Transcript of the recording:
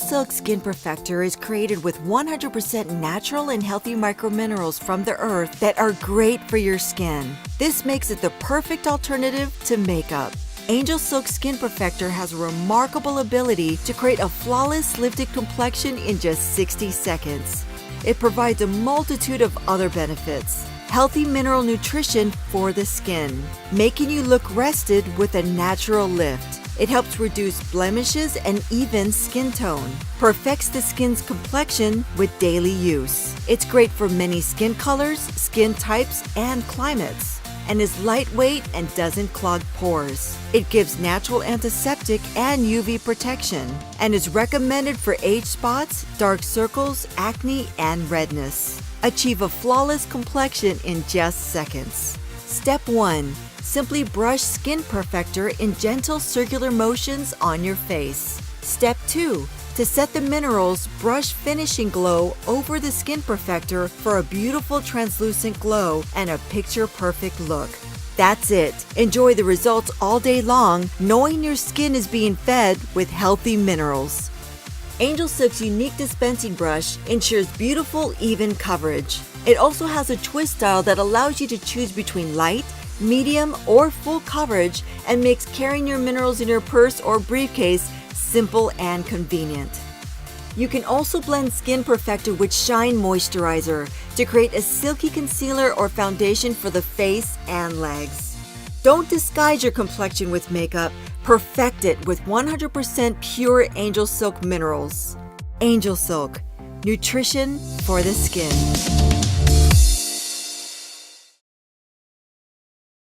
Silk Skin Perfector is created with 100% natural and healthy microminerals from the earth that are great for your skin. This makes it the perfect alternative to makeup. Angel Silk Skin Perfector has a remarkable ability to create a flawless lifted complexion in just 60 seconds. It provides a multitude of other benefits. Healthy mineral nutrition for the skin, making you look rested with a natural lift. It helps reduce blemishes and even skin tone. Perfects the skin's complexion with daily use. It's great for many skin colors, skin types, and climates, and is lightweight and doesn't clog pores. It gives natural antiseptic and UV protection, and is recommended for age spots, dark circles, acne, and redness. Achieve a flawless complexion in just seconds. Step 1. Simply brush Skin Perfector in gentle circular motions on your face. Step 2. To set the minerals, brush Finishing Glow over the Skin Perfector for a beautiful translucent glow and a picture-perfect look. That's it. Enjoy the results all day long, knowing your skin is being fed with healthy minerals. Angel Silk's unique dispensing brush ensures beautiful, even coverage. It also has a twist style that allows you to choose between light, medium, or full coverage and makes carrying your minerals in your purse or briefcase simple and convenient. You can also blend Skin Perfector with Shine Moisturizer to create a silky concealer or foundation for the face and legs. Don't disguise your complexion with makeup. Perfect it with 100% pure Angel Silk minerals. Angel Silk, nutrition for the skin.